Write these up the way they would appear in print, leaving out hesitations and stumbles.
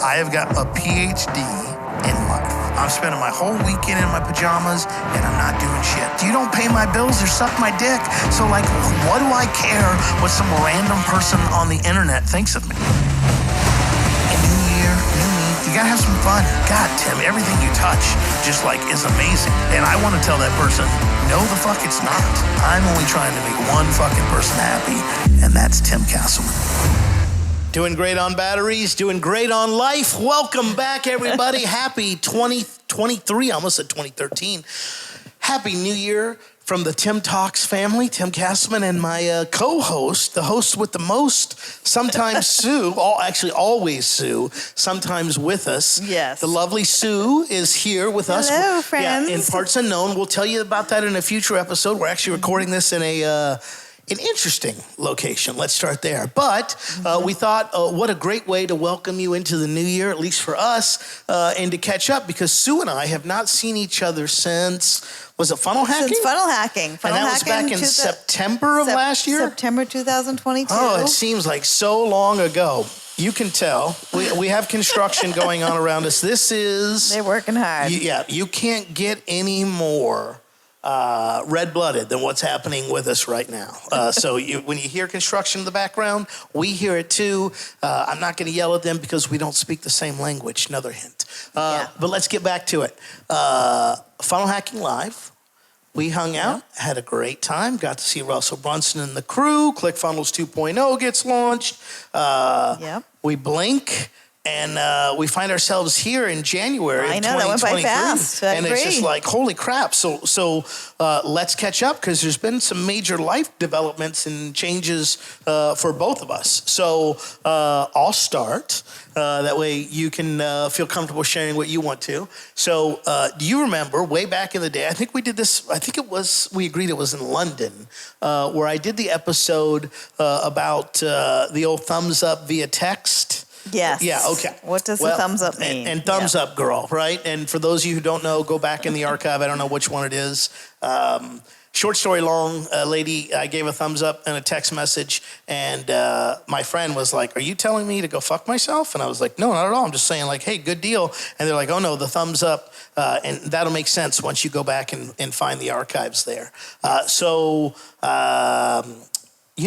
I have got a PhD in life. I'm spending my whole weekend in my pajamas and I'm not doing shit. You don't pay my bills or suck my dick. So like, what do I care what some random person on the internet thinks of me? A new year, new me. You gotta have some fun. God, Tim, everything you touch just like is amazing. And I want to tell that person, no the fuck it's not. I'm only trying to make one fucking person happy, and that's Tim Castleman. Doing great on batteries, doing great on life. Welcome back, everybody. Happy 2023, I almost said 2013. Happy New Year from the Tim Talks family, Tim Castleman, and my co-host, the host with the most, sometimes Sue, always Sue, sometimes with us. Yes. The lovely Sue is here with us. Hello, friends. Yeah, in parts unknown. We'll tell you about that in a future episode. We're actually recording this in an interesting location. Let's start there. But we thought, what a great way to welcome you into the new year, at least for us, and to catch up, because Sue and I have not seen each other since, was it funnel hacking? Since funnel hacking. And that was back in September of last year? September 2022. Oh, it seems like so long ago. You can tell. We have construction going on around us. They're working hard. You can't get any more red-blooded than what's happening with us right now. So when you hear construction in the background, we hear it too. I'm not going to yell at them because we don't speak the same language. Another hint. But let's get back to it. Funnel Hacking Live. We hung out, had a great time, got to see Russell Brunson and the crew. ClickFunnels 2.0 gets launched. We blink. And we find ourselves here in January of 2023. I know, that went by fast. And it's just like, holy crap. So let's catch up, because there's been some major life developments and changes for both of us. So I'll start. That way you can feel comfortable sharing what you want to. So do you remember way back in the day, I think we did this, we agreed it was in London, where I did the episode about the old thumbs up via text. Yes. Yeah, okay. What does the thumbs up mean? And thumbs up girl, right? And for those of you who don't know, go back in the archive. I don't know which one it is. Short story long, a lady, I gave a thumbs up and a text message, and my friend was like, are you telling me to go fuck myself? And I was like, no, not at all. I'm just saying, like, hey, good deal. And they're like, oh no, the thumbs up, and that'll make sense once you go back and find the archives there. You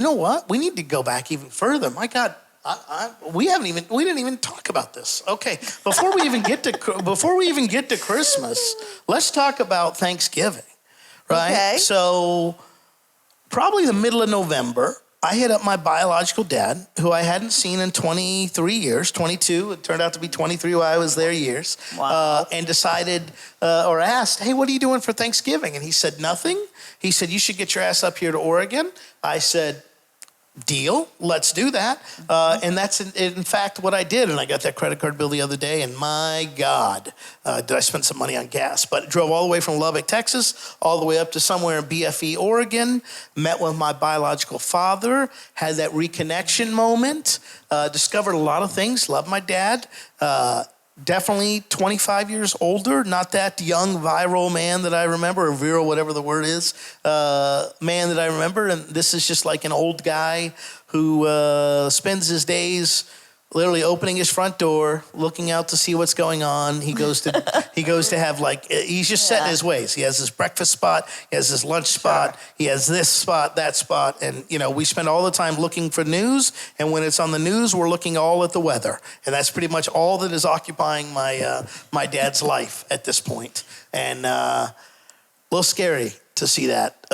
know what? We need to go back even further. My God. We didn't even talk about this. Okay, before we even get to Christmas, let's talk about Thanksgiving, right? Okay. So probably the middle of November, I hit up my biological dad, who I hadn't seen in 23 years, 22. It turned out to be 23 while I was there years. Wow. And decided or asked, hey, what are you doing for Thanksgiving? And he said, nothing. He said, you should get your ass up here to Oregon. I said, deal, let's do that. And that's in fact what I did. And I got that credit card bill the other day, and my God, did I spend some money on gas. But drove all the way from Lubbock, Texas, all the way up to somewhere in BFE, Oregon, met with my biological father, had that reconnection moment, discovered a lot of things, loved my dad, definitely 25 years older, not that young viral man that I remember, or virile, whatever the word is, man that I remember. And this is just like an old guy who spends his days literally opening his front door, looking out to see what's going on. He goes to have like, he's just set in his ways. He has his breakfast spot, he has his lunch spot, he has this spot, that spot. And, we spend all the time looking for news. And when it's on the news, we're looking all at the weather. And that's pretty much all that is occupying my dad's life at this point. And a little scary to see that.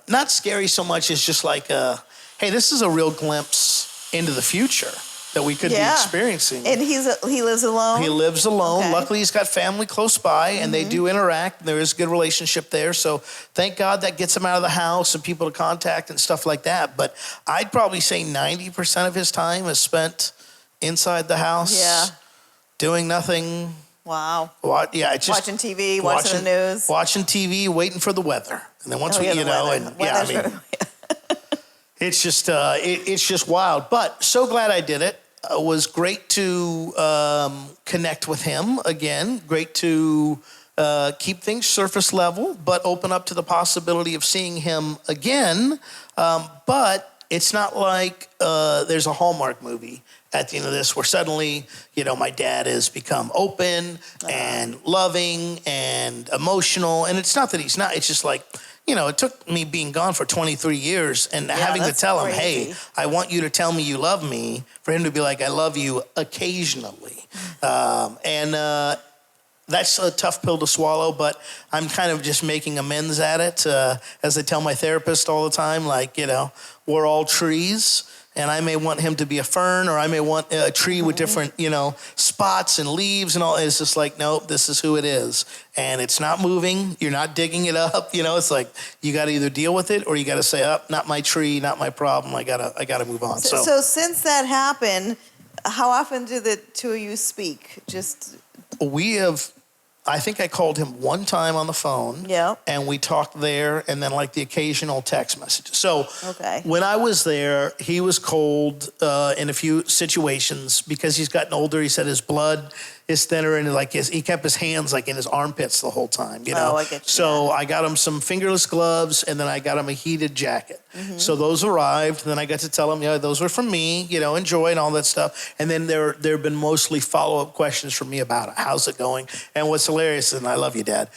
Not scary so much as just like, hey, this is a real glimpse into the future that we could be experiencing. And he lives alone? He lives alone. Okay. Luckily, he's got family close by, and they do interact. There is a good relationship there. So thank God that gets him out of the house and people to contact and stuff like that. But I'd probably say 90% of his time is spent inside the house, doing nothing. Wow. Just watching TV, watching the news. Watching TV, waiting for the weather. And then once it's just wild. But so glad I did it. It was great to connect with him again. Great to keep things surface level, but open up to the possibility of seeing him again. But it's not like there's a Hallmark movie at the end of this, where suddenly, my dad has become open and loving and emotional. And it's not that he's not, it's just like, it took me being gone for 23 years and having to tell him, hey, I want you to tell me you love me, for him to be like, I love you occasionally. That's a tough pill to swallow, but I'm kind of just making amends at it. As I tell my therapist all the time, like, we're all trees. And I may want him to be a fern, or I may want a tree with different, spots and leaves and all. It's just like, nope, this is who it is. And it's not moving. You're not digging it up. It's like you got to either deal with it or you got to say, not my tree, not my problem. I gotta move on. So since that happened, how often do the two of you speak? We have... I think I called him one time on the phone. Yeah. And we talked there, and then like the occasional text messages. So when I was there, he was cold in a few situations because he's gotten older. He said his blood is thinner, and he kept his hands like in his armpits the whole time. Oh, I get you. So I got him some fingerless gloves, and then I got him a heated jacket. So those arrived. Then I got to tell him, those were from me. Enjoy and all that stuff. And then there have been mostly follow-up questions from me about it. How's it going? And what's hilarious, and I love you, Dad,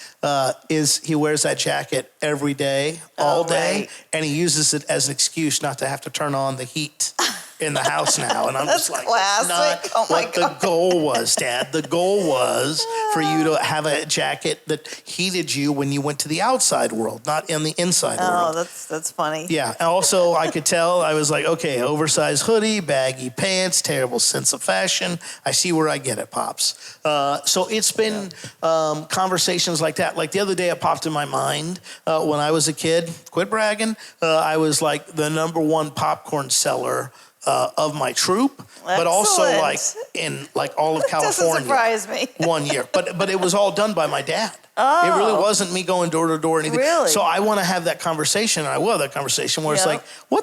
is he wears that jacket every day, all day, and he uses it as an excuse not to have to turn on the heat in the house now. And I'm just like, classic. That's not what the goal was, Dad. The goal was for you to have a jacket that heated you when you went to the outside world, not in the inside world. Oh, that's funny. Yeah. And also, I could tell, I was like, okay, oversized hoodie, baggy pants, terrible sense of fashion. I see where I get it, Pops. So it's been conversations like that. Like the other day, it popped in my mind when I was a kid. Quit bragging. I was like the #1 popcorn seller of my troop, but also like in all of California. Doesn't surprise me. 1 year, but it was all done by my dad. Oh. It really wasn't me going door to door or anything. Really? So I want to have that conversation, and I will have that conversation where it's like,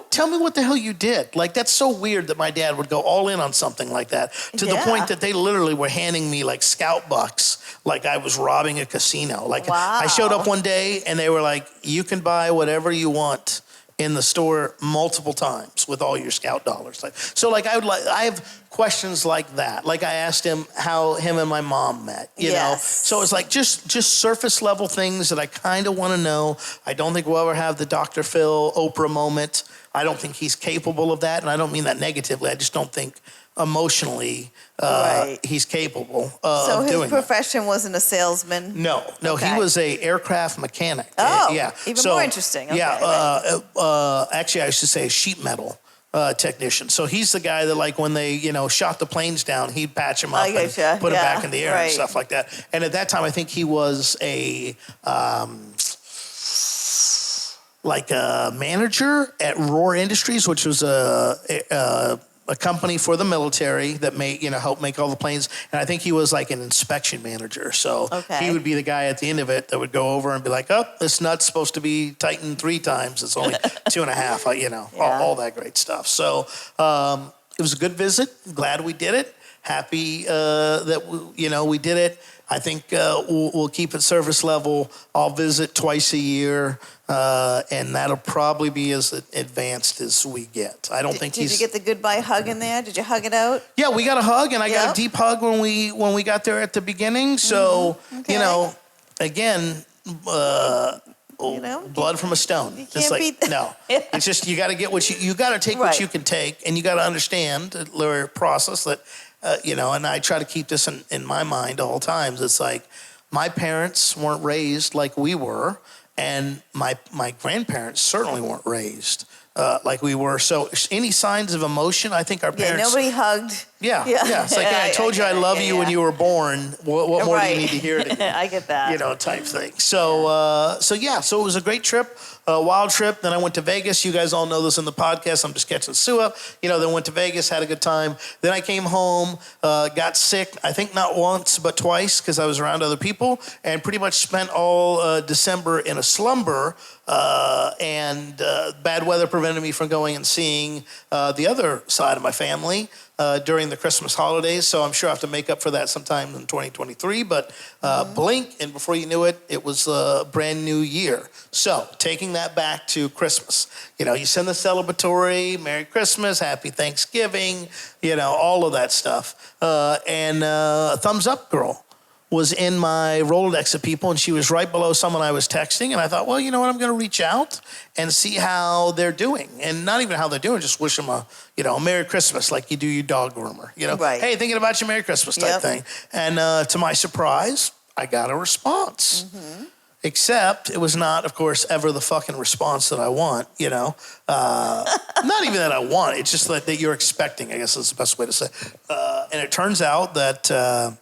tell me what the hell you did. Like, that's so weird that my dad would go all in on something like that, to the point that they literally were handing me like scout bucks, like I was robbing a casino. Like, I showed up one day and they were like, you can buy whatever you want in the store multiple times with all your scout dollars. So I have questions like that. Like I asked him how him and my mom met, you know? So it's like just surface level things that I kind of want to know. I don't think we'll ever have the Dr. Phil Oprah moment. I don't think he's capable of that. And I don't mean that negatively. I just don't think emotionally he's capable of doing So his profession wasn't a salesman? No, he was a aircraft mechanic. Even more interesting. Actually, I should say a sheet metal technician. So he's the guy that, like, when they, shot the planes down, he'd patch them up and put them back in the air and stuff like that. And at that time, I think he was a manager at Roar Industries, which was a company for the military that helped make all the planes. And I think he was like an inspection manager. So he would be the guy at the end of it that would go over and be like, oh, this nut's supposed to be tightened 3 times. It's only 2.5, all that great stuff. So it was a good visit. Glad we did it. Happy that, we did it. I think we'll keep it surface level. I'll visit twice a year. And that'll probably be as advanced as we get. I don't think Did you get the goodbye hug in there? Did you hug it out? Yeah, we got a hug, and I got a deep hug when we got there at the beginning. So, again, blood from a stone. You can't beat that. No. It's just you got to get what you got to take what you can take, and you got to understand the process that, and I try to keep this in my mind all times. It's like my parents weren't raised like we were. And my grandparents certainly weren't raised like we were. So any signs of emotion, I think our parents... Yeah, nobody hugged. Yeah. It's like, hey, I told you I love you when you were born. What more do you need to hear? I get that. Type thing. So it was a great trip, a wild trip. Then I went to Vegas. You guys all know this in the podcast. I'm just catching Sue up. Then went to Vegas, had a good time. Then I came home, got sick, I think not once, but twice, because I was around other people, and pretty much spent all December in a slumber. And bad weather prevented me from going and seeing the other side of my family. during the Christmas holidays, so I'm sure I have to make up for that sometime in 2023. But blink, and before you knew it, it was a brand new year. So taking that back to Christmas, you send the celebratory Merry Christmas, Happy Thanksgiving, all of that stuff. And Thumbs Up Girl was in my Rolodex of people, and she was right below someone I was texting. And I thought, well, you know what? I'm going to reach out and see how they're doing. And not even how they're doing, just wish them a Merry Christmas, like you do your dog groomer. Right. Hey, thinking about your Merry Christmas type thing. And to my surprise, I got a response. Mm-hmm. Except it was not, of course, ever the fucking response that I want, Not even that I want. It's just that you're expecting, I guess is the best way to say. And it turns out that...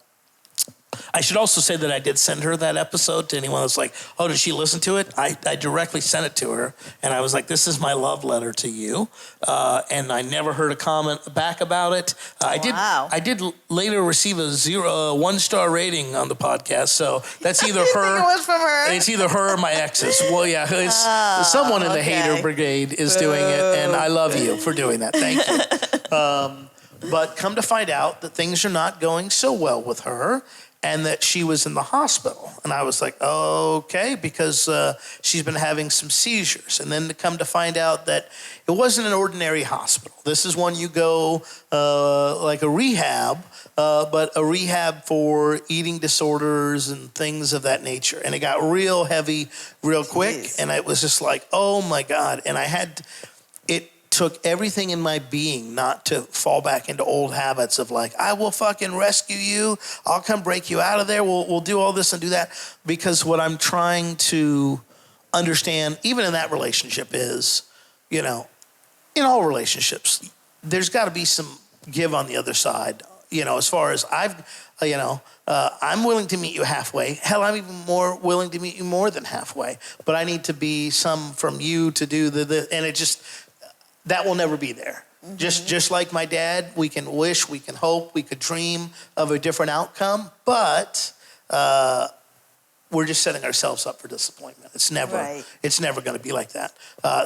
I should also say that I did send her that episode to anyone that's like, oh, did she listen to it? I directly sent it to her, and I was like, this is my love letter to you. And I never heard a comment back about it. I did later receive a 1-star rating on the podcast, so that's either her. It was from her. It's either her or my exes. Well, yeah, it's someone in the hater brigade is doing it, and I love you for doing that. Thank you. But come to find out that things are not going so well with her, and that she was in the hospital. And I was like, okay, because she's been having some seizures. And then to come to find out that it wasn't an ordinary hospital. This is one you go like a rehab, but a rehab for eating disorders and things of that nature. And it got real heavy real quick. Jeez. And it was just like, oh my God. And it took everything in my being not to fall back into old habits of like, I will fucking rescue you. I'll come break you out of there. We'll do all this and do that. Because what I'm trying to understand, even in that relationship, is, in all relationships, there's got to be some give on the other side. As far as I'm willing to meet you halfway. Hell, I'm even more willing to meet you more than halfway. But I need to be some from you to do and it just... that will never be there. Mm-hmm. Just like my dad, we can wish, we can hope, we could dream of a different outcome, but we're just setting ourselves up for disappointment. It's never going to be like that.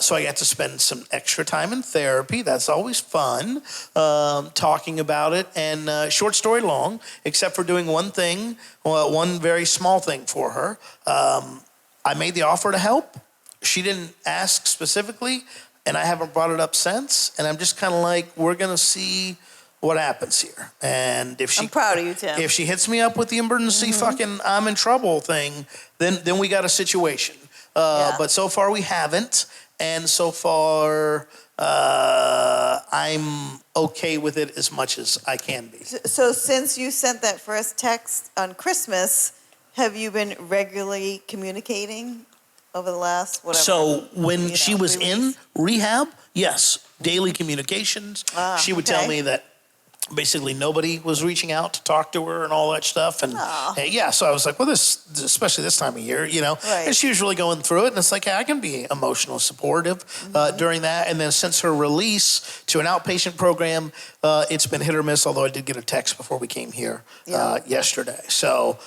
So I got to spend some extra time in therapy. That's always fun, talking about it. And short story long, except for doing one thing, one very small thing for her. I made the offer to help. She didn't ask specifically. And I haven't brought it up since. And I'm just kind of like, we're going to see what happens here. And if I'm proud of you, Tim. If she hits me up with the emergency fucking I'm in trouble thing, then we got a situation. But so far we haven't. And so far I'm okay with it as much as I can be. So since you sent that first text on Christmas, have you been regularly communicating over the last whatever? So when she was in rehab, yes, daily communications. She would tell me that basically nobody was reaching out to talk to her and all that stuff. And so I was like, well, especially this time of year, Right. And she's really going through it. And it's like, hey, I can be emotional supportive during that. And then since her release to an outpatient program, it's been hit or miss, although I did get a text before we came here yesterday. So,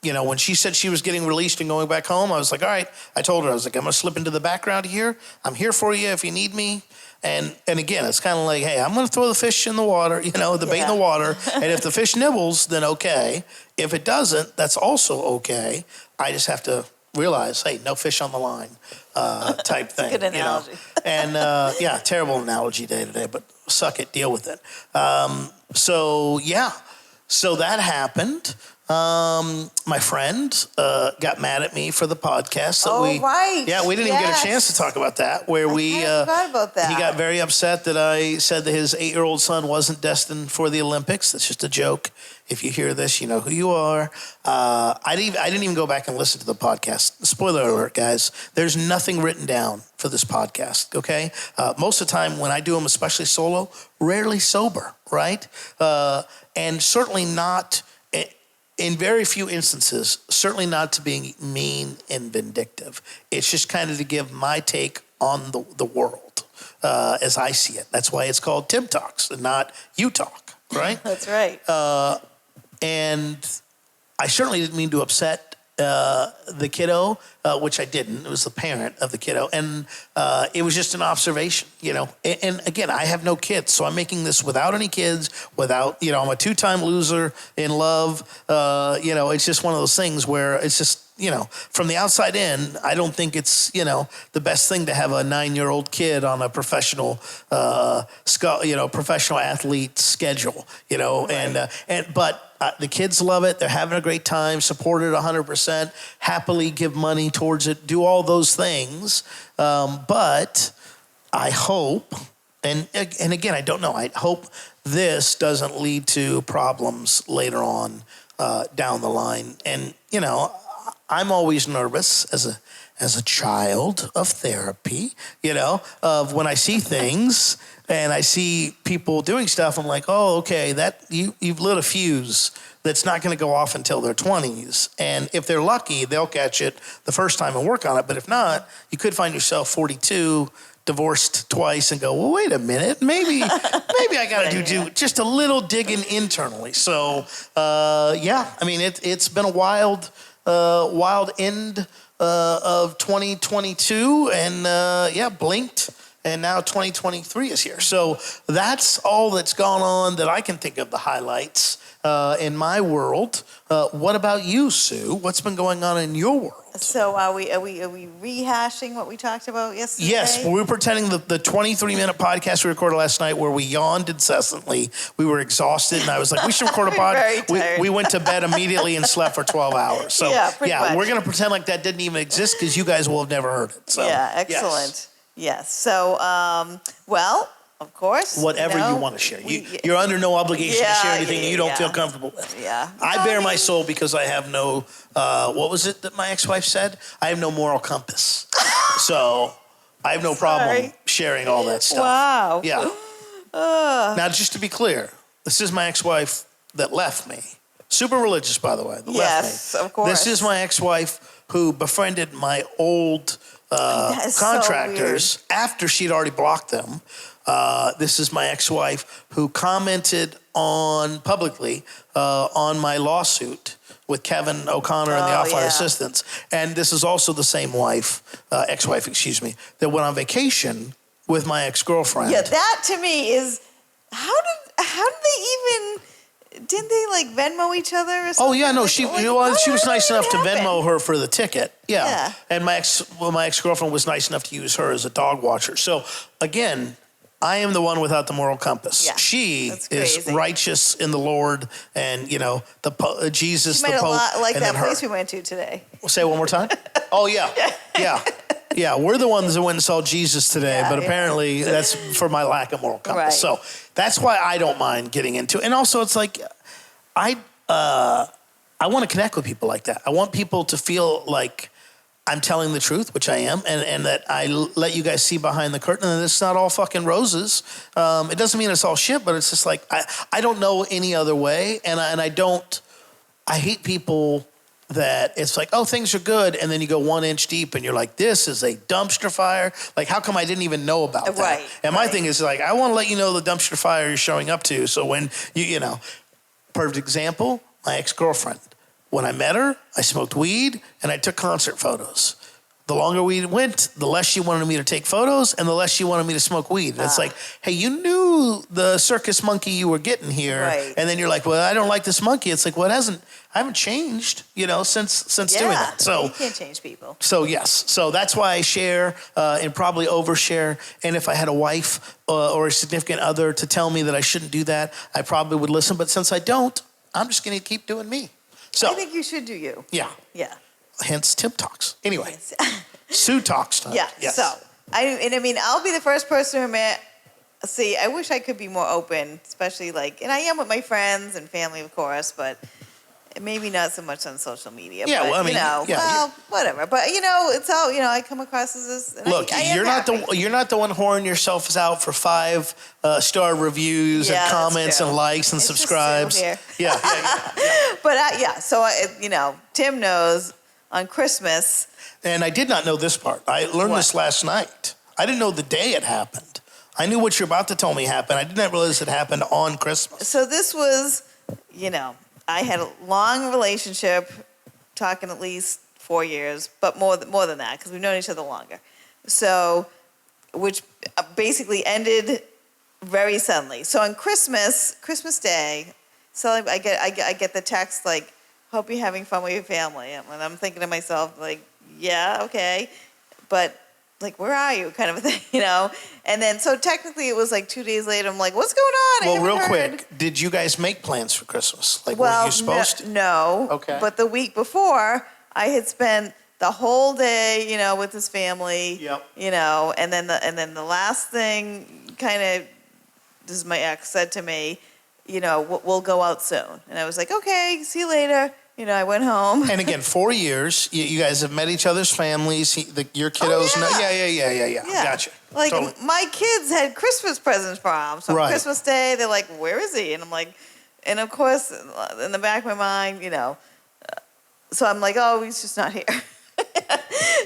when she said she was getting released and going back home, I was like, all right. I told her, I was like, I'm going to slip into the background here. I'm here for you if you need me. And again, it's kind of like, hey, I'm going to throw the fish in the water, the bait in the water. And if the fish nibbles, then okay. If it doesn't, that's also okay. I just have to realize, hey, no fish on the line type thing. Good analogy. And terrible analogy day to day, but suck it, deal with it. So that happened. My friend got mad at me for the podcast. Right. Yeah, we didn't even get a chance to talk about that. I forgot about that. He got very upset that I said that his 8-year-old son wasn't destined for the Olympics. That's just a joke. If you hear this, you know who you are. I didn't even go back and listen to the podcast. Spoiler alert, guys. There's nothing written down for this podcast, okay? Most of the time when I do them, especially solo, rarely sober, right? And certainly not... in very few instances, certainly not to being mean and vindictive. It's just kind of to give my take on the world as I see it. That's why it's called Tim Talks and not You Talk, right? That's right. And I certainly didn't mean to upset the kiddo, which I didn't. It was the parent of the kiddo. And it was just an observation and again, I have no kids, so I'm making this without any kids, without, I'm a 2-time loser in love. It's just one of those things where it's just, from the outside in, I don't think it's, the best thing to have a 9-year-old kid on a professional, professional athlete schedule, Right. but the kids love it. They're having a great time, support it 100%, happily give money towards it, do all those things. But I hope, and again, I don't know, I hope this doesn't lead to problems later on down the line. And, I'm always nervous as a child of therapy, of when I see things and I see people doing stuff, I'm like, oh, okay, that you've lit a fuse that's not going to go off until their 20s. And if they're lucky, they'll catch it the first time and work on it. But if not, you could find yourself 42, divorced twice, and go, well, wait a minute, maybe I got to do just a little digging internally. So, it's been a wild end of 2022, and blinked, and now 2023 is here. So that's all that's gone on that I can think of, the highlights in my world. What about you, Sue? What's been going on in your world? So are we rehashing what we talked about yesterday? Yes, we were pretending the 23-minute podcast we recorded last night where we yawned incessantly. We were exhausted, and I was like, we should record a pod. Very tired. We went to bed immediately and slept for 12 hours. So pretty much. We're going to pretend like that didn't even exist because you guys will have never heard it. So, Yeah, excellent. Yes. So, of course. Whatever you want to share. You're under no obligation to share anything you don't feel comfortable with. Yeah. I bare my soul because I have no, what was it that my ex-wife said? I have no moral compass. So I have no problem sharing all that stuff. Wow. Yeah. Now, just to be clear, this is my ex-wife that left me. Super religious, by the way. That Yes, left me. of course. This is my ex-wife who befriended my old contractors after she'd already blocked them. This is my ex-wife who commented publicly on my lawsuit with Kevin O'Connor and the Off-White Assistants. And this is also the same ex-wife, that went on vacation with my ex-girlfriend. Yeah, that to me is, how did they even, didn't they Venmo each other or something? Oh yeah, no, she was nice enough to Venmo her for the ticket. Yeah. And my ex-girlfriend was nice enough to use her as a dog watcher. So again, I am the one without the moral compass. Yeah, she is righteous in the Lord, and Jesus, she made the Pope, a lot like and that then her. place we went to today. Say it one more time. Oh yeah, yeah. We're the ones that went and saw Jesus today, but apparently that's for my lack of moral compass. Right. So that's why I don't mind getting into it. And also, it's like I want to connect with people like that. I want people to feel like I'm telling the truth, which I am, and that I let you guys see behind the curtain, and it's not all fucking roses. It doesn't mean it's all shit, but it's just like, I don't know any other way, and I hate people that it's like, oh, things are good, and then you go 1 inch deep, and you're like, this is a dumpster fire. Like, how come I didn't even know about that? Right. And my thing is like, I want to let you know the dumpster fire you're showing up to, so when perfect example, my ex-girlfriend. When I met her, I smoked weed and I took concert photos. The longer we went, the less she wanted me to take photos and the less she wanted me to smoke weed. And it's like, hey, you knew the circus monkey you were getting here. Right. And then you're like, well, I don't like this monkey. It's like, well, I haven't changed, since doing that. So you can't change people. So yes. So that's why I share and probably overshare. And if I had a wife or a significant other to tell me that I shouldn't do that, I probably would listen. But since I don't, I'm just going to keep doing me. So I think you should do you. Yeah. Yeah. Hence Tim Talks. Anyway, Yes. Sue Talks time. Yeah. Yes. So I'll be the first person to admit. See, I wish I could be more open, especially and I am with my friends and family, of course, but maybe not so much on social media. Yeah, but, well, whatever. But it's all I come across as this. And look, you're not the one whoring yourself out for 5-star reviews and comments and likes and it's subscribes. Just here. Yeah. But so Tim knows on Christmas. And I did not know this part. I learned this last night. I didn't know the day it happened. I knew what you're about to tell me happened. I did not realize it happened on Christmas. So this was, I had a long relationship, talking at least 4 years, but more than that because we've known each other longer. So which basically ended very suddenly. So on Christmas Day, so I get the text like, "Hope you're having fun with your family," and I'm thinking to myself like, "Yeah, okay," but like, where are you, kind of a thing, you know? And then so technically it was like 2 days later. I'm like, "What's going on?" Well, real quick, did you guys make plans for Christmas? Like, were you supposed to? No. Okay. But the week before, I had spent the whole day, you know, with his family. Yep. You know, and then the last thing, kind of, this is my ex said to me, you know, we'll go out soon, and I was like, okay, see you later. You know, I went home. And again, 4 years, you guys have met each other's families. Your kiddos know. Yeah. Gotcha. Like, totally. my kids had Christmas presents for him. So Right. on Christmas Day, they're like, where is he? And I'm like, and of course, in the back of my mind, you know, so I'm like, oh, he's just not here.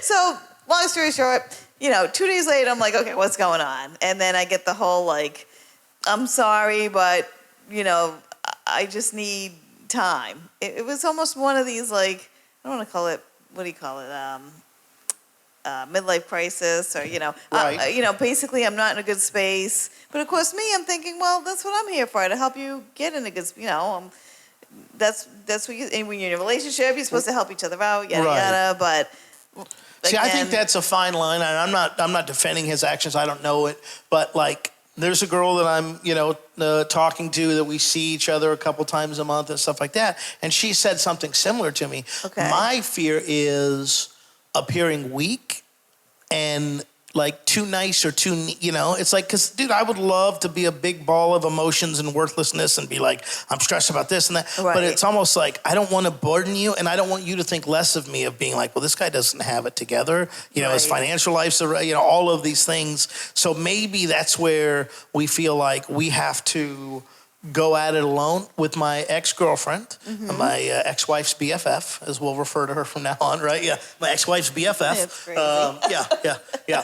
So long story short, you know, 2 days later, I'm like, okay, what's going on? And then I get the whole like, I'm sorry, but, you know, I just need time. It was almost one of these, like, I don't want to call it, what do you call it? Midlife crisis, or, you know, Right. you know, basically I'm not in a good space. But of course, me, I'm thinking, well, that's what I'm here for, to help you get in a good, you know, that's what you, and when you're in a relationship, you're supposed to help each other out, yada, Right. yada, but. See, I think again, that's a fine line. And I'm not defending his actions. I don't know it, but like, there's a girl that I'm, you know, talking to that we see each other a couple times a month and stuff like that. And she said something similar to me. Okay. My fear is appearing weak and like too nice or too, you know, it's like, cause dude, I would love to be a big ball of emotions and worthlessness and be like, I'm stressed about this and that. Right. But it's almost like, I don't want to burden you, and I don't want you to think less of me of being like, well, this guy doesn't have it together. You know, his Right. financial life's, you know, all of these things. So maybe that's where we feel like we have to go at it alone. With my ex-girlfriend, Mm-hmm. my ex-wife's BFF, as we'll refer to her from now on, right? Yeah, my ex-wife's BFF. That's crazy. Yeah.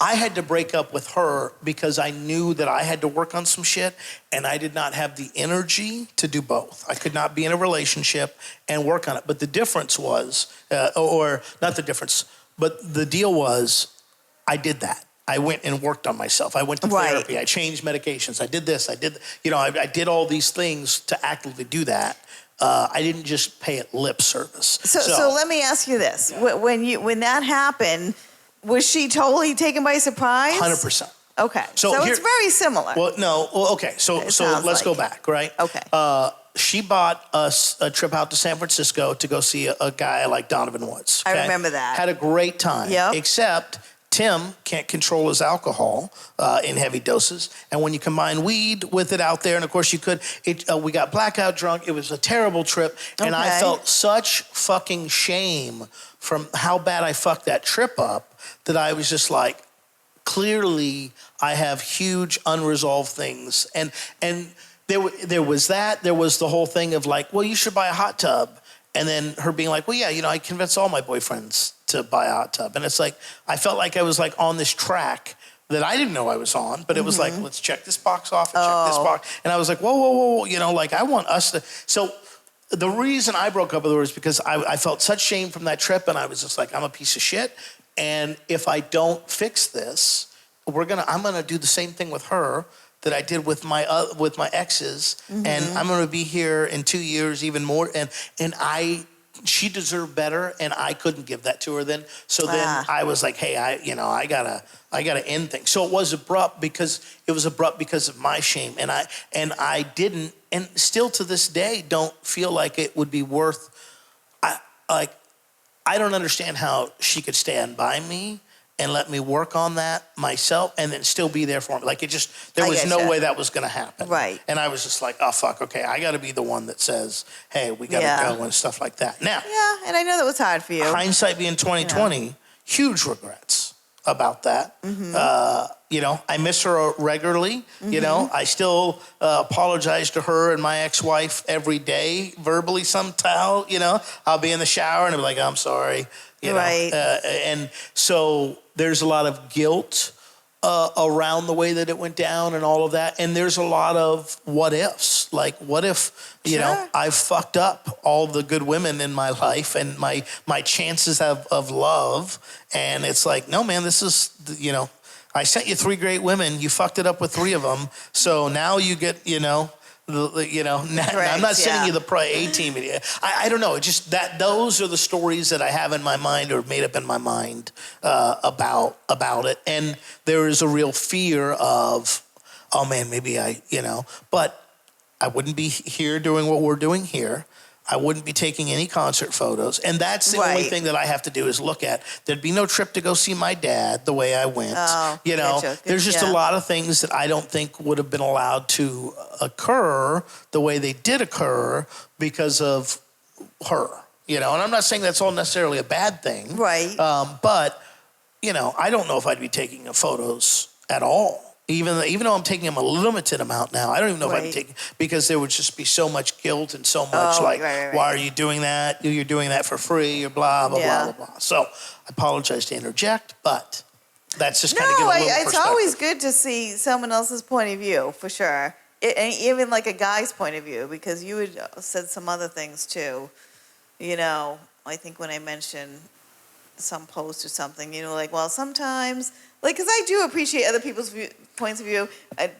I had to break up with her because I knew that I had to work on some shit, and I did not have the energy to do both. I could not be in a relationship and work on it. But the difference was, or not the difference, but the deal was, I did that. I went and worked on myself. I went to Right. therapy. I changed medications. I did this. I did, you know, I did all these things to actively do that. I didn't just pay it lip service. So let me ask you this: when that happened, was she totally taken by surprise? 100%. Okay, So so here- it's very similar. Well, no. Well, okay. So sounds let's go like. back, right? Okay. She bought us a trip out to San Francisco to go see a guy like Donovan Woods. I okay? remember that. Had a great time. Yep. Except Tim can't control his alcohol in heavy doses, and when you combine weed with it out there, and of course you could, we got blackout drunk. It was a terrible trip, and I Okay. felt such fucking shame from how bad I fucked that trip up that I was just like, clearly I have huge unresolved things, and there was that. There was the whole thing of like, well, you should buy a hot tub, and then her being like, well, yeah, you know, I convinced all my boyfriends to buy a hot tub, and it's like I felt like I was like on this track that I didn't know I was on, but it was like, let's check this box off and check this box, and I was like, whoa, you know, like I want us to. So the reason I broke up with her is because I felt such shame from that trip, and I was just like, I'm a piece of shit, and if I don't fix this, I'm gonna do the same thing with her that I did with my exes, and I'm gonna be here in 2 years even more, and she deserved better, and I couldn't give that to her then. So then I was like, hey, I gotta end things. So it was abrupt because of my shame, and I didn't, and still to this day don't feel like it would be worth. I don't understand how she could stand by me and let me work on that myself and then still be there for me. Like there was no way that was going to happen. Right. And I was just like, oh, fuck, okay, I got to be the one that says, hey, we got to go and stuff like that. Now, yeah, and I know that was hard for you. hindsight being 2020, huge regrets about that. You know, I miss her regularly. You know, I still apologize to her and my ex-wife every day, verbally somehow. You know, I'll be in the shower and I'll be like, I'm sorry. You know? Right. And so there's a lot of guilt around the way that it went down and all of that. And there's a lot of what ifs. Like, what if, you know, I've fucked up all the good women in my life and my chances of love. And it's like, no, man, this is, you know, I sent you 3 great women. You fucked it up with 3 of them. So now you get, now, I'm not sending you the A-team. I don't know. It's just that those are the stories that I have in my mind or made up in my mind about it. And there is a real fear of, oh man, maybe but I wouldn't be here doing what we're doing here. I wouldn't be taking any concert photos. And that's the only thing that I have to do is look at. There'd be no trip to go see my dad the way I went. Oh, there's just a lot of things that I don't think would have been allowed to occur the way they did occur because of her. And I'm not saying that's all necessarily a bad thing. Right. But, I don't know if I'd be taking photos at all. Even though I'm taking them a limited amount now, I don't even know if I'd take, because there would just be so much guilt and so much why are you doing that? You're doing that for free or blah, blah, blah, blah, blah. So I apologize to interject, but that's just kind of give a little it's perspective. always good to see someone else's point of view, for sure. And even like a guy's point of view, because you had said some other things too. I think when I mentioned some post or something, sometimes, because I do appreciate other people's points of view.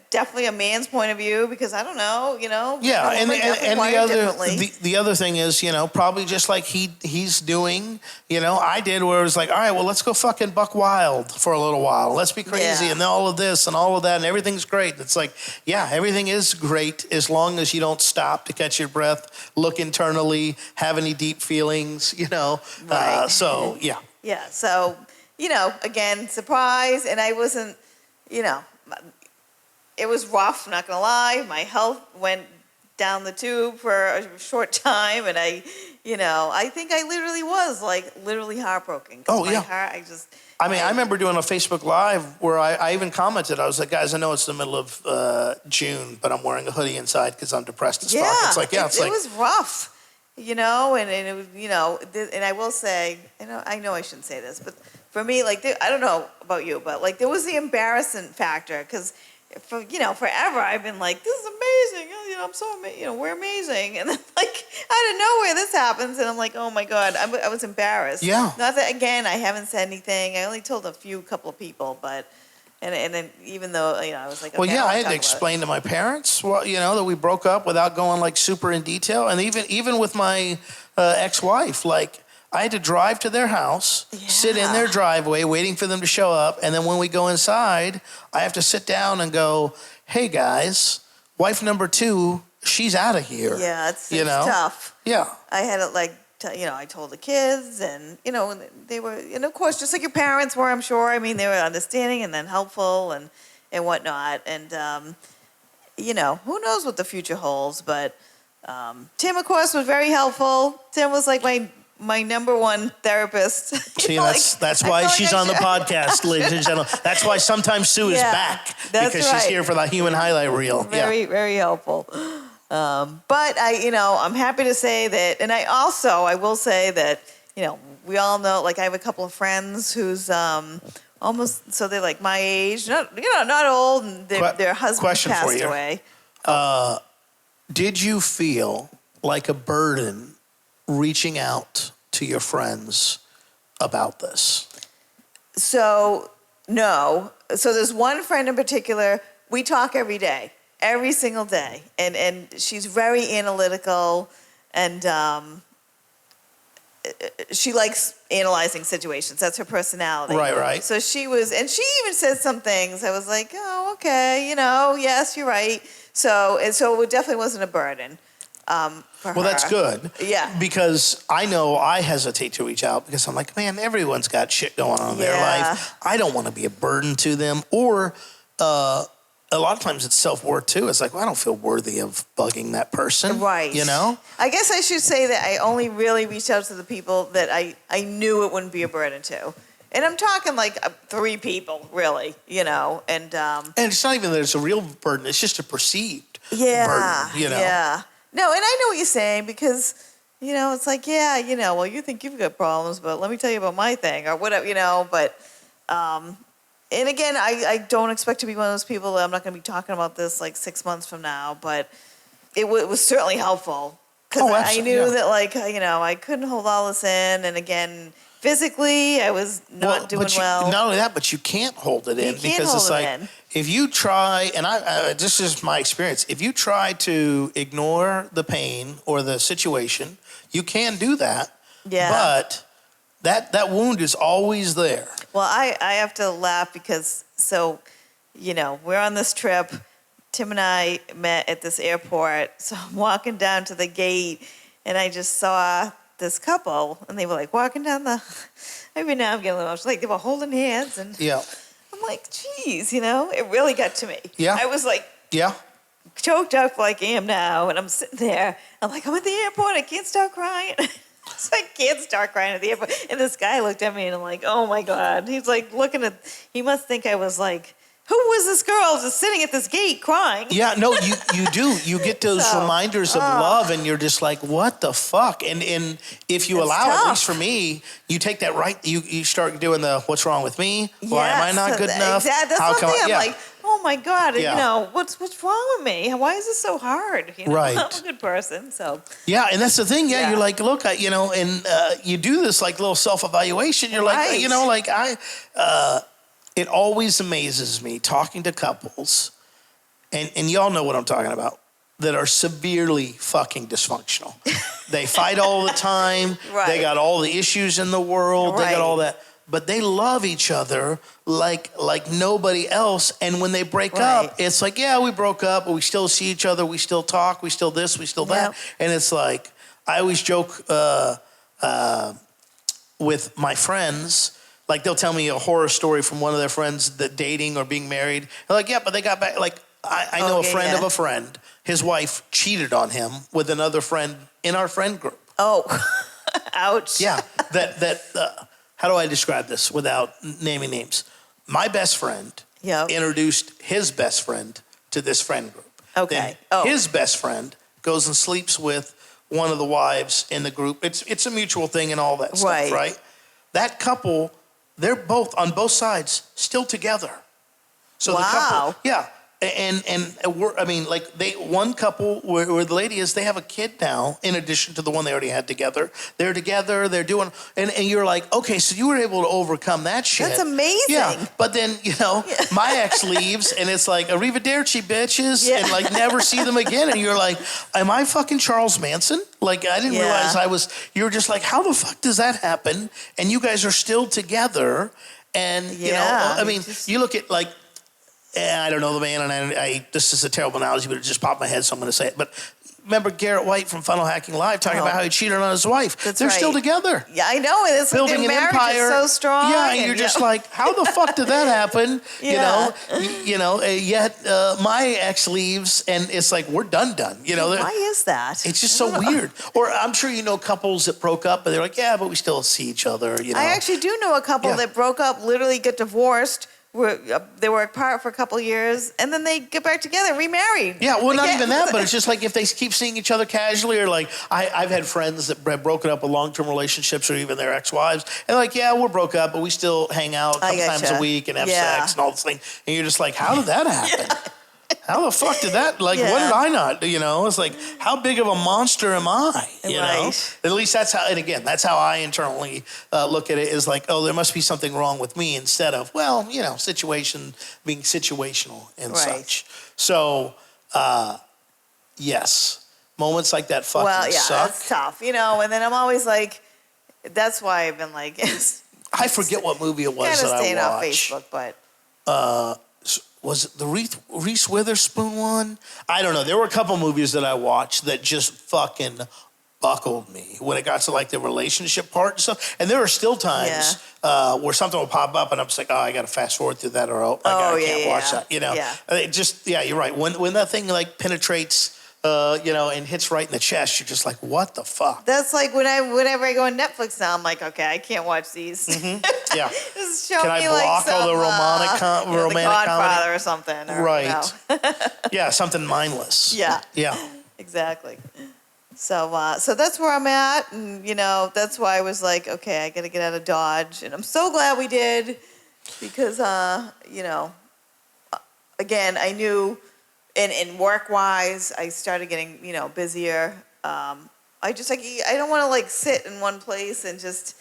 Definitely a man's point of view, because I don't know, Yeah, and the other thing is, probably just like he's doing, I did, where it was like, all right, well, let's go fucking buck wild for a little while. Let's be crazy and all of this and all of that, and everything's great. It's like, yeah, everything is great as long as you don't stop to catch your breath, look internally, have any deep feelings, Right. So, yeah. Yeah, so, again, surprise, and I wasn't, it was rough, not gonna lie. My health went down the tube for a short time, and I think I literally was, literally heartbroken. Oh, yeah. Heart, I remember doing a Facebook Live where I even commented. I was like, guys, I know it's the middle of June, but I'm wearing a hoodie inside because I'm depressed as fuck. It's like, it was rough. And it was, and I will say, I know I shouldn't say this, but for me, I don't know about you, but there was the embarrassment factor, because forever I've been like, this is amazing, I'm so amazing, we're amazing, and then out of nowhere this happens, and I'm like, oh my God, I was embarrassed. Yeah. Not that, again, I haven't said anything. I only told a couple of people, but. And then even though, I was like, okay, well, yeah, I had to explain to my parents, that we broke up without going super in detail. And even with my ex-wife, I had to drive to their house, sit in their driveway, waiting for them to show up. And then when we go inside, I have to sit down and go, hey guys, wife number 2, she's out of here. Yeah, it's tough. Yeah. I had it I told the kids, and they were, and of course, just like your parents were, I'm sure. I mean, they were understanding and then helpful and whatnot. And who knows what the future holds? But Tim, of course, was very helpful. Tim was like my number one therapist. See, that's why she's on the podcast, ladies and gentlemen. That's why sometimes Sue is back, because she's here for the human highlight reel. Very, very helpful. But I'm happy to say that, and I will say that, we all know, I have a couple of friends who's almost, so they're my age, not old, and their husband passed away. Did you feel like a burden reaching out to your friends about this? So, no. So there's one friend in particular, we talk every day. Every single day, and she's very analytical, and she likes analyzing situations. That's her personality. Right. So she was, and she even said some things. I was like, oh, okay, yes, you're right. So it definitely wasn't a burden. For her. That's good. Yeah. Because I know I hesitate to reach out because I'm like, man, everyone's got shit going on in their life. I don't want to be a burden to them, or. A lot of times it's self-worth too. It's like, well, I don't feel worthy of bugging that person. Right. I guess I should say that I only really reached out to the people that I knew it wouldn't be a burden to. And I'm talking 3 people, really, And it's not even that it's a real burden. It's just a perceived burden, Yeah. No, and I know what you're saying, because, it's like, well, you think you've got problems, but let me tell you about my thing, or whatever, but... And again, I don't expect to be one of those people that I'm not going to be talking about this 6 months from now, but it was certainly helpful, because I knew that I couldn't hold all this in, and again, physically, I was not doing but well. Not only that, but you can't hold it in You can't because hold it's it like in. if you try, and this is my experience. If you try to ignore the pain or the situation, you can do that. Yeah. But that wound is always there. Well, I have to laugh because, so, we're on this trip. Tim and I met at this airport. So I'm walking down to the gate and I just saw this couple and they were like walking down maybe now I'm getting a little emotional, like they were holding hands and Yeah. I'm like, geez, it really got to me. Yeah. I was like Yeah. choked up like I am now and I'm sitting there. I'm like, I'm at the airport. I can't stop crying. So I can't start crying at the airport. And this guy looked at me and I'm like, oh my God. He's like he must think I was like, who was this girl just sitting at this gate crying? Yeah, no, you do. You get those reminders of love and you're just like, what the fuck? And if you It's allow tough. it, at least for me, you take that right, you start doing the what's wrong with me? Why am I not good enough? Exactly. That's How one come thing. I'm yeah. like, oh my God, Yeah. what's wrong with me? Why is this so hard? Right. I'm a good person, so. Yeah, and that's the thing. Yeah, Yeah. you're like, look, you do this like little self-evaluation. You're Right. like, it always amazes me talking to couples, and y'all know what I'm talking about, that are severely fucking dysfunctional. They fight all the time. Right. They got all the issues in the world. They Right. got all that. But they love each other like nobody else. And when they break Right. up, it's like, yeah, we broke up, but we still see each other. We still talk. We still this. We still that. Yep. And it's like, I always joke with my friends. Like they'll tell me a horror story from one of their friends that dating or being married. They're like, yeah, but they got back. Like I know a friend of a friend. His wife cheated on him with another friend in our friend group. Oh, ouch. Yeah, how do I describe this without naming names? My best friend Yep. introduced his best friend to this friend group. Okay. Then his best friend goes and sleeps with one of the wives in the group. It's a mutual thing and all that stuff, right? That couple, they're both on both sides still together. So the couple, yeah. And one couple where the lady is, they have a kid now in addition to the one they already had together. They're together, they're doing, and you're like, okay, so you were able to overcome that shit. That's amazing. Yeah, but then, my ex leaves and it's like, arrivederci, bitches, Yeah. and like never see them again. And you're like, am I fucking Charles Manson? Like, I didn't realize you were just like, how the fuck does that happen? And you guys are still together. And, you look at like, I don't know the man, and this is a terrible analogy, but it just popped in my head, so I'm going to say it. But remember Garrett White from Funnel Hacking Live talking about how he cheated on his wife? They're still together. Yeah, I know. And it's building like their an marriage empire. is so strong. Yeah, and you're just like, how the fuck did that happen? Yeah. Yet my ex leaves, and it's like, we're done. Why is that? It's just so weird. Or I'm sure you know couples that broke up, but they're like, yeah, but we still see each other. I actually do know a couple that broke up, literally got divorced. They were apart for a couple of years, and then they get back together, remarried. Yeah, well, not even that, but it's just like if they keep seeing each other casually, or like I've had friends that have broken up with long-term relationships or even their ex-wives, and like, yeah, we're broke up, but we still hang out a couple times a week and have sex and all this thing. And you're just like, how did that happen? How the fuck did that, what did I not, it's like, how big of a monster am I, know? At least that's how, and again, that's how I internally look at it, is like, oh, there must be something wrong with me, instead of, well, situation being situational and such. So, yes, moments like that fucking suck. That's tough, and then I'm always like, that's why I've been like, I forget what movie it was that I watched. Kind of staying off Facebook, but. Was it the Reese Witherspoon one? I don't know. There were a couple movies that I watched that just fucking buckled me when it got to like the relationship part and stuff. And there are still times where something will pop up and I'm just like, oh, I got to fast forward through that, or I can't watch that. You're right. When that thing like penetrates, and hits right in the chest, you're just like, what the fuck? That's like whenever I go on Netflix now, I'm like, okay, I can't watch these. Mm-hmm. Yeah. Just show Can I me block like all the romantic the Godfather or something. Right. Yeah, something mindless. Yeah. Yeah. Exactly. So that's where I'm at, and that's why I was like, okay, I got to get out of Dodge, and I'm so glad we did, because again, I knew. And work-wise, I started getting, busier. I don't want to, sit in one place and just,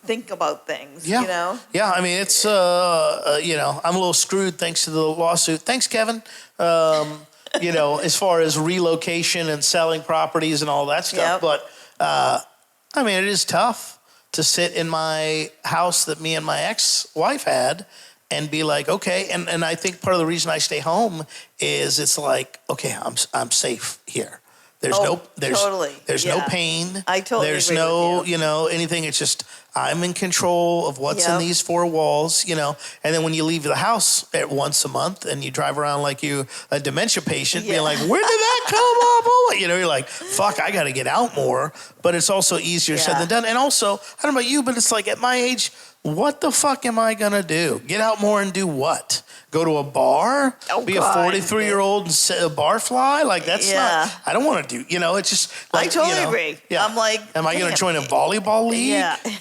think about things. Yeah. You know. Yeah. I mean, it's I'm a little screwed thanks to the lawsuit. Thanks, Kevin. As far as relocation and selling properties and all that stuff. Yep. But I mean, it is tough to sit in my house that me and my ex-wife had and be like, okay. And I think part of the reason I stay home is it's like, okay, I'm safe here. There's totally. There's no pain. I totally There's agree no, with you. anything. It's just I'm in control of what's in Yep. these four walls, And then when you leave the house at once a month and you drive around like you a dementia patient, being like, where did that come up? Oh, you're like, fuck, I got to get out more. But it's also easier said than done. And also, I don't know about you, but it's like at my age, what the fuck am I gonna do? Get out more and do what? Go to a bar? Be God. a 43-year-old and say a bar fly? Like that's not. I don't want to do. It's just. Like, I totally agree. Yeah. I'm like, am I gonna join a volleyball league? Yeah. What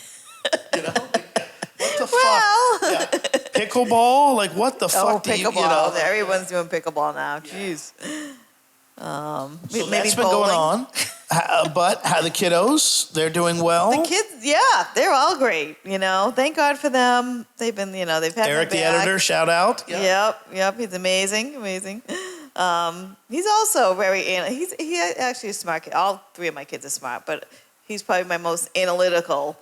the Well. fuck? Yeah. Pickleball? Like what the fuck? Do you? Pickleball. Everyone's doing pickleball now. Jeez. So Maybe that's been bowling. going on. But how the kiddos? They're doing well. The kids, they're all great. Thank God for them. They've been, they've had Eric, my the back. editor, shout out. Yep. He's amazing. He's also he actually is smart kid. All three of my kids are smart, but he's probably my most analytical.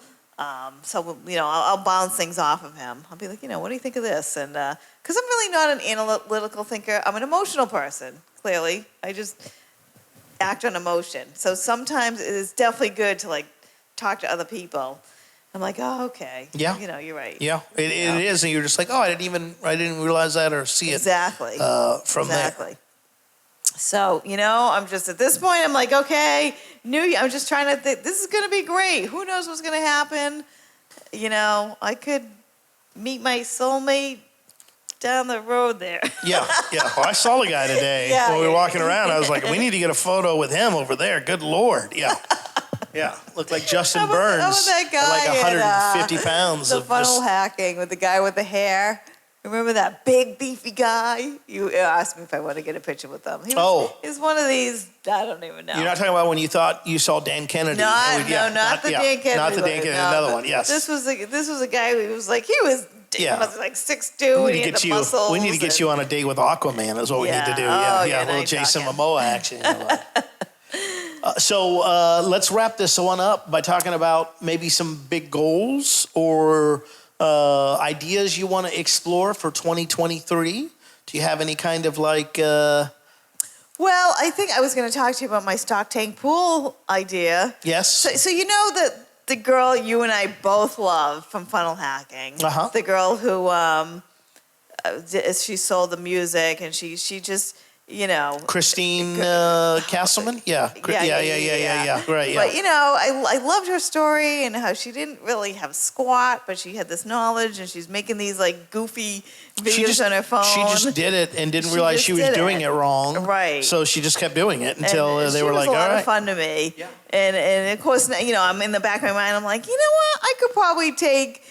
So I'll bounce things off of him. I'll be like, what do you think of this? And because I'm really not an analytical thinker, I'm an emotional person. Clearly, I just act on emotion. So sometimes it is definitely good to like talk to other people. I'm like, oh, okay. Yeah. You're right. Yeah, it is, and you're just like, oh, I didn't realize that or see it exactly from there. So I'm just at this point. I'm like, okay, New Year. I'm just trying to think. This is going to be great. Who knows what's going to happen? I could meet my soulmate down the road there. Yeah. Well, I saw the guy today when we were walking around. I was like, we need to get a photo with him over there. Good Lord. Yeah. Yeah. Looked like Justin Burns. How was that guy like 150 pounds the of funnel hacking with the guy with the hair. Remember that big, beefy guy? You asked me if I want to get a picture with him. He's one of these, I don't even know. You're not talking about when you thought you saw Dan Kennedy. Not the Dan Kennedy. Not the Dan Kennedy, another one, yes. This was a guy who was like, he was like 6'2", and he had the muscles. We need to get you on a date with Aquaman is what we need to do. A little Jason Momoa action. So let's wrap this one up by talking about maybe some big goals or ideas you want to explore for 2023. Do you have any kind of like... Well, I think I was going to talk to you about my stock tank pool idea. Yes. So that the girl you and I both love from funnel hacking, the girl who she sold the music and she just... Christine Castleman? Yeah. Right, yeah. But, I loved her story and how she didn't really have squat, but she had this knowledge and she's making these like goofy videos on her phone. She just did it and didn't realize she was doing it wrong. Right. So she just kept doing it until they were like, all right. She was a lot of fun to me. Yeah. And of course, I'm in the back of my mind, I'm like, you know what? I could probably take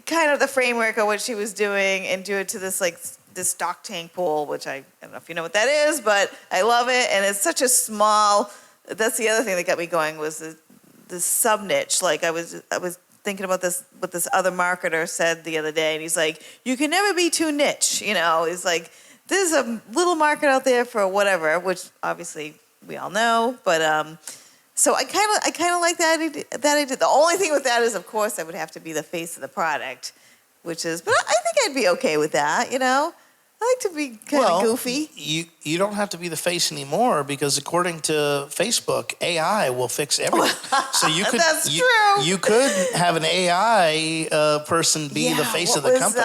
kind of the framework of what she was doing and do it to this stock tank pool, which I don't know if you know what that is, but I love it. And it's such a small, that's the other thing that got me going was the sub niche. Like I was thinking about this, what this other marketer said the other day. And he's like, you can never be too niche. He's like, there's a little market out there for whatever, which obviously we all know. But, so I kind of like that idea. The only thing with that is, of course, I would have to be the face of the product, but I think I'd be okay with that, I like to be kind of goofy. You don't have to be the face anymore because according to Facebook, AI will fix everything. So you could That's true. You could have an AI person be the face of the company.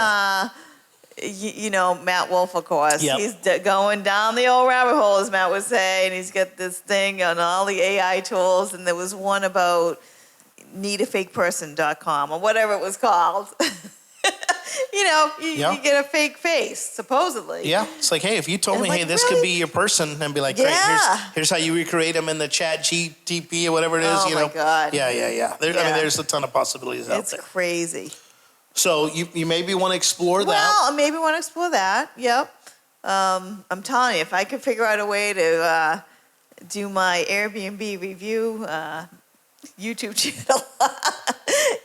Matt Wolf, of course. Yep. He's going down the old rabbit hole, as Matt would say, and he's got this thing on all the AI tools, and there was one about needafakeperson.com or whatever it was called. You get a fake face, supposedly. Yeah, it's like, hey, if you told me, hey, this could be your person, and be like, great, here's how you recreate them in the chat GTP or whatever it is. Oh, my God. Yeah. I mean, there's a ton of possibilities out there. It's crazy. So you maybe want to explore that. Well, I maybe want to explore that. Yep. I'm telling you, if I could figure out a way to do my Airbnb review YouTube channel,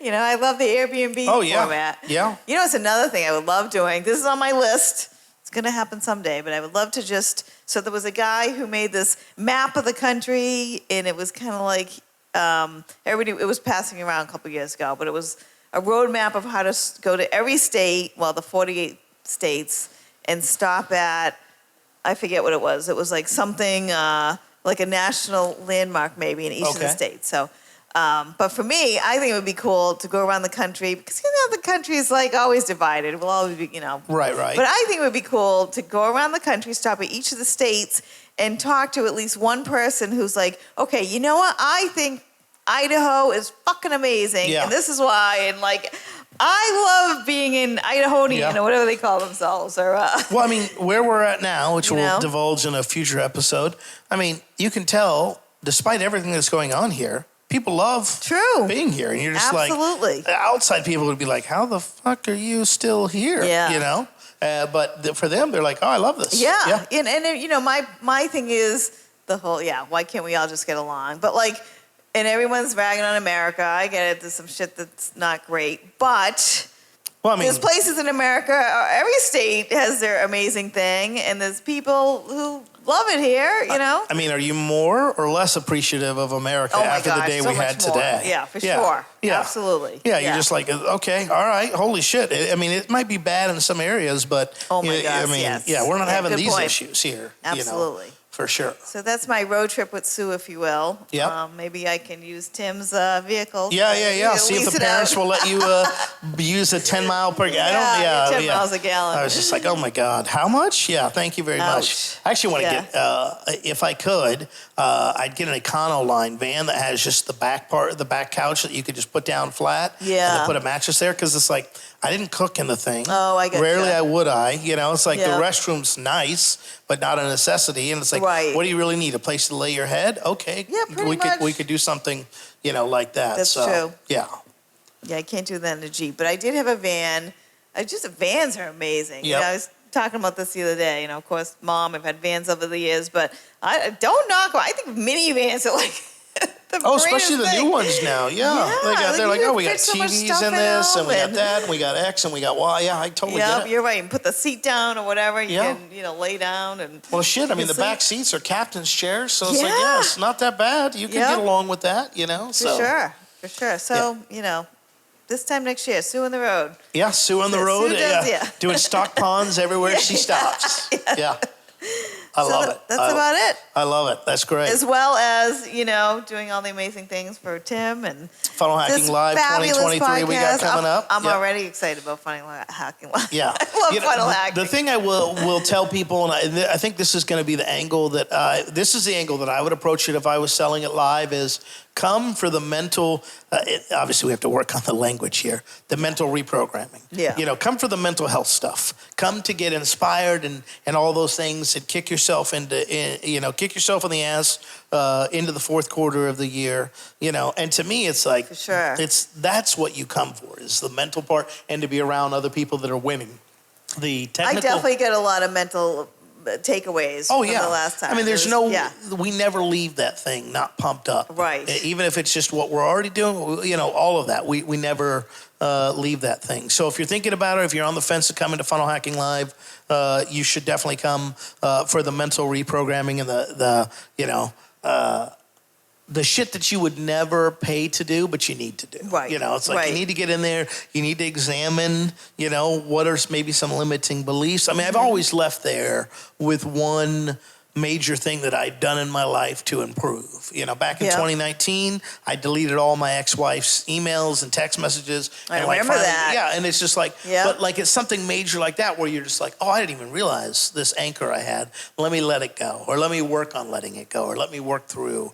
You know, I love the Airbnb format. Yeah. You know, it's another thing I would love doing. This is on my list. It's going to happen someday, but I would love to just. So there was a guy who made this map of the country, and it was kind of like everybody. It was passing around a couple years ago, but it was a roadmap of how to go to every state, well, the 48 states, and stop at. I forget what it was. It was like something like a national landmark, maybe in each of the states. So. But for me, I think it would be cool to go around the country because the country is like always divided. We'll always be, Right. But I think it would be cool to go around the country, stop at each of the states, and talk to at least one person who's like, okay, you know what? I think Idaho is fucking amazing, and this is why. And like, I love being in Idahonian or whatever they call themselves. Or well, I mean, where we're at now, which we'll divulge in a future episode. I mean, you can tell, despite everything that's going on here. People love being here, and you're just like, outside people would be like, how the fuck are you still here? Yeah. You know? But for them, they're like, oh, I love this. Yeah. And my thing is the whole, why can't we all just get along? But like, and everyone's ragging on America. I get it. There's some shit that's not great. But there's places in America, every state has their amazing thing, and there's people who love it here, I mean, are you more or less appreciative of America after the day we had today? Yeah, for sure. Yeah. Absolutely. Yeah, you're just like, okay, all right, holy shit. I mean, it might be bad in some areas, but I mean, we're not having these issues here. Absolutely. For sure. So that's my road trip with Sue, if you will. Yeah. Maybe I can use Tim's vehicle. Yeah. See if the parents will let you use a 10 mile per gallon. 10 miles a gallon. I was just like, oh my God, how much? Yeah, thank you very much. I actually want to get, if I could, I'd get an Econoline van that has just the back part, the back couch that you could just put down flat. Yeah. And then put a mattress there, because it's like, I didn't cook in the thing. Oh, I get Rarely you. would I. It's like the restroom's nice, but not a necessity. And it's like, what do you really need? A place to lay your head? Okay. Yeah, pretty much. We could do something, like that. That's true. Yeah. Yeah, I can't do that in a Jeep. But I did have a van. Vans are amazing. Yep. I was talking about this the other day. Of course, Mom, I've had vans over the years, but I don't knock them. I think minivans are like... especially the new ones now. Yeah. They're like, we got so TVs in this, and we got that, and we got X, and we got Y. Yeah, I totally get it. You're right. You put the seat down or whatever. You can, lay down and. Well, shit. I mean, the back seats are captain's chairs, so it's like, it's not that bad. You can get along with that, For sure. So, this time next year, Sue on the road. Yeah, Sue on the road. Doing stock ponds everywhere she stops. Yeah. I love it. That's about it. I love it. That's great. As well as, doing all the amazing things for Tim and Funnel Hacking Live 2023 podcast. we got coming up. I'm already excited about Funnel Hacking Live. Yeah. I love funnel hacking. The thing I will tell people, and I think this is going to be the angle that I would approach it if I was selling it live, is come for the mental, obviously we have to work on the language here, the mental reprogramming. Yeah. Come for the mental health stuff. Come to get inspired and all those things, and kick yourself in the ass into the fourth quarter of the year. And to me, it's like, for sure. That's what you come for, is the mental part, and to be around other people that are winning. The technical. I definitely get a lot of mental takeaways from the last time. I mean, we never leave that thing not pumped up. Right. Even if it's just what we're already doing, all of that. We never leave that thing. So if you're thinking about it, if you're on the fence of coming to Funnel Hacking Live, you should definitely come for the mental reprogramming and the shit that you would never pay to do, but you need to do. Right. It's like you need to get in there. You need to examine, what are maybe some limiting beliefs. I mean, I've always left there with one major thing that I'd done in my life to improve. Back in 2019, I deleted all my ex-wife's emails and text messages. I remember that. Yeah, and it's just like, but like it's something major like that where you're just like, oh, I didn't even realize this anchor I had. Let me let it go, or let me work on letting it go, or let me work through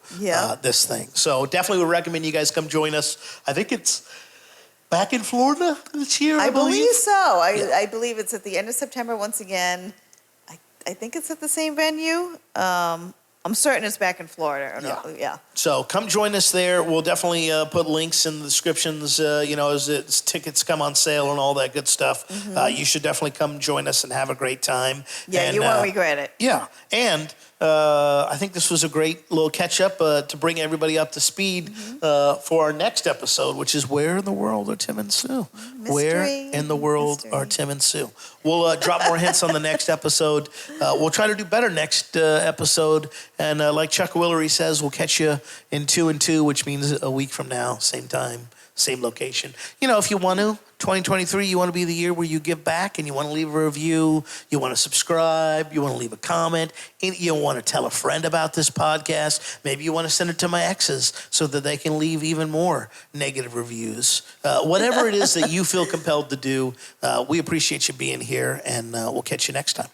this thing. So definitely would recommend you guys come join us. I think it's back in Florida this year, I believe so. I believe it's at the end of September once again. I think it's at the same venue. I'm certain it's back in Florida. Yeah. So come join us there. We'll definitely put links in the descriptions, as tickets come on sale and all that good stuff. You should definitely come join us and have a great time. Yeah, you won't regret it. Yeah. And I think this was a great little catch up to bring everybody up to speed for our next episode, which is Where in the World are Tim and Sue? Where in the world are Tim and Sue? We'll drop more hints on the next episode. We'll try to do better next episode. And like Chuck Willery says, we'll catch you in 2 and 2, which means a week from now, same time, same location. You know, if you want to, 2023, you want to be the year where you give back and you want to leave a review, you want to subscribe, you want to leave a comment, and you want to tell a friend about this podcast. Maybe you want to send it to my exes so that they can leave even more negative reviews. Whatever it is that you feel compelled to do, we appreciate you being here, and we'll catch you next time.